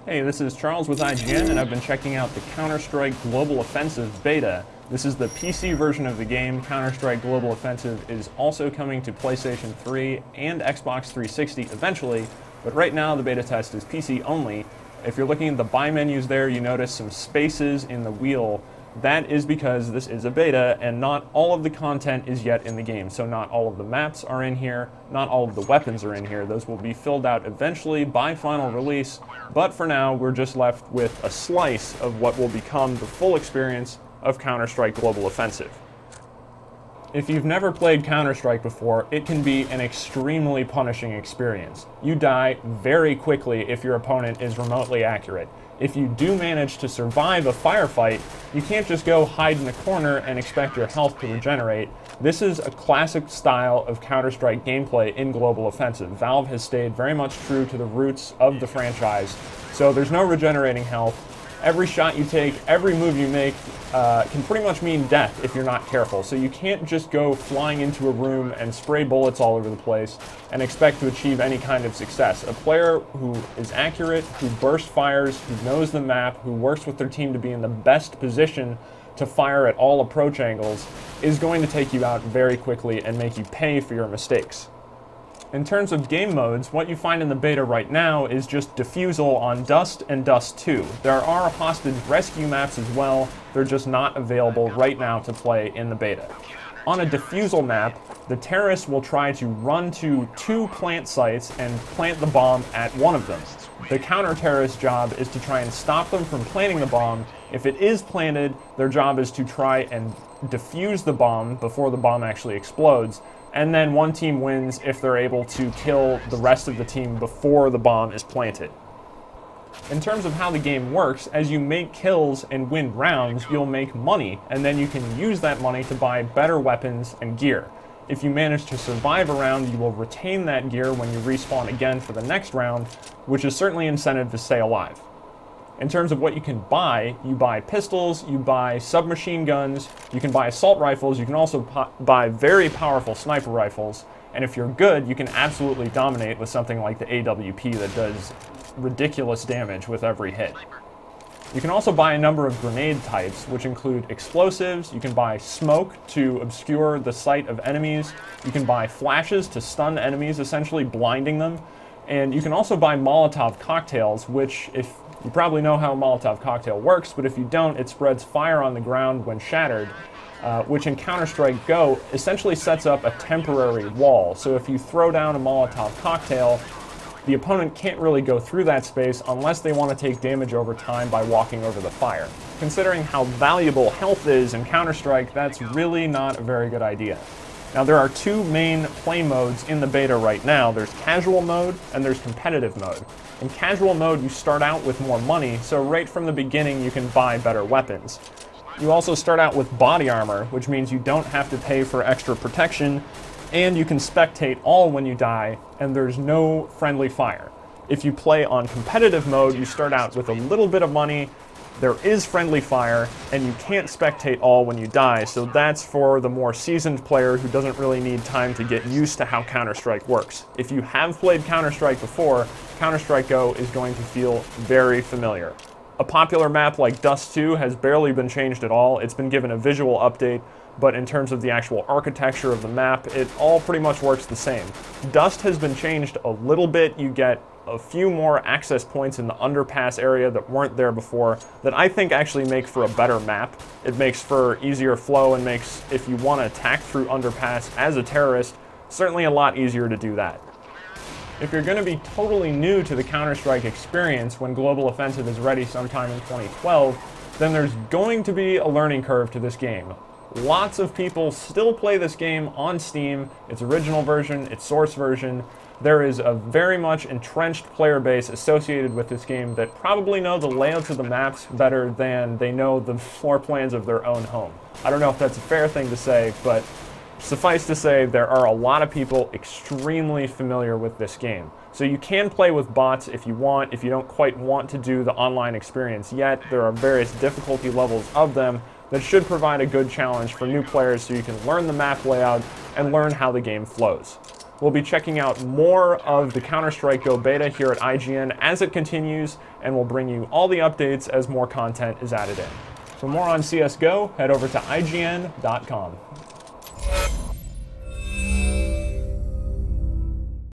Hey, this is Charles with IGN, and I've been checking out the Counter-Strike Global Offensive beta. This is the PC version of the game. Counter-Strike Global Offensive is also coming to PlayStation 3 and Xbox 360 eventually, but right now the beta test is PC only. If you're looking at the buy menus there, you notice some spaces in the wheel. That is because this is a beta and not all of the content is yet in the game. So not all of the maps are in here, not all of the weapons are in here. Those will be filled out eventually by final release, but for now we're just left with a slice of what will become the full experience of Counter-Strike Global Offensive. If you've never played Counter-Strike before, it can be an extremely punishing experience. You die very quickly if your opponent is remotely accurate. If you do manage to survive a firefight, you can't just go hide in a corner and expect your health to regenerate. This is a classic style of Counter-Strike gameplay in Global Offensive. Valve has stayed very much true to the roots of the franchise, so there's no regenerating health. Every shot you take, every move you make can pretty much mean death if you're not careful. So you can't just go flying into a room and spray bullets all over the place and expect to achieve any kind of success. A player who is accurate, who burst fires, who knows the map, who works with their team to be in the best position to fire at all approach angles is going to take you out very quickly and make you pay for your mistakes. In terms of game modes, what you find in the beta right now is just Defusal on Dust and Dust 2. There are hostage rescue maps as well, they're just not available right now to play in the beta. On a Defusal map, the terrorists will try to run to 2 plant sites and plant the bomb at one of them. The counter-terrorist job is to try and stop them from planting the bomb. If it is planted, their job is to try and defuse the bomb before the bomb actually explodes. And then one team wins if they're able to kill the rest of the team before the bomb is planted. In terms of how the game works, as you make kills and win rounds, you'll make money, and then you can use that money to buy better weapons and gear. If you manage to survive a round, you will retain that gear when you respawn again for the next round, which is certainly incentive to stay alive. In terms of what you can buy, you buy pistols, you buy submachine guns, you can buy assault rifles, you can also buy very powerful sniper rifles, and if you're good, you can absolutely dominate with something like the AWP that does ridiculous damage with every hit. You can also buy a number of grenade types, which include explosives, you can buy smoke to obscure the sight of enemies, you can buy flashes to stun enemies, essentially blinding them, and you can also buy Molotov cocktails, which, if you probably know how a Molotov cocktail works, but if you don't, it spreads fire on the ground when shattered, which in Counter-Strike Go essentially sets up a temporary wall. So if you throw down a Molotov cocktail, the opponent can't really go through that space unless they want to take damage over time by walking over the fire. Considering how valuable health is in Counter-Strike, that's really not a very good idea. Now there are 2 main play modes in the beta right now. There's casual mode and there's competitive mode. In casual mode, you start out with more money, so right from the beginning you can buy better weapons. You also start out with body armor, which means you don't have to pay for extra protection, and you can spectate all when you die, and there's no friendly fire. If you play on competitive mode, you start out with a little bit of money, there is friendly fire, and you can't spectate all when you die, so that's for the more seasoned player who doesn't really need time to get used to how Counter-Strike works. If you have played Counter-Strike before, Counter-Strike Go is going to feel very familiar. A popular map like Dust 2 has barely been changed at all. It's been given a visual update, but in terms of the actual architecture of the map, it all pretty much works the same. Dust has been changed a little bit. You get a few more access points in the underpass area that weren't there before that I think actually make for a better map. It makes for easier flow and makes, if you want to attack through underpass as a terrorist, certainly a lot easier to do that. If you're going to be totally new to the Counter-Strike experience when Global Offensive is ready sometime in 2012, then there's going to be a learning curve to this game. Lots of people still play this game on Steam, its original version, its source version. There is a very much entrenched player base associated with this game that probably know the layouts of the maps better than they know the floor plans of their own home. I don't know if that's a fair thing to say, but suffice to say, there are a lot of people extremely familiar with this game. So you can play with bots if you want. If you don't quite want to do the online experience yet, there are various difficulty levels of them that should provide a good challenge for new players so you can learn the map layout and learn how the game flows. We'll be checking out more of the Counter-Strike Go beta here at IGN as it continues, and we'll bring you all the updates as more content is added in. For more on CSGO, head over to IGN.com.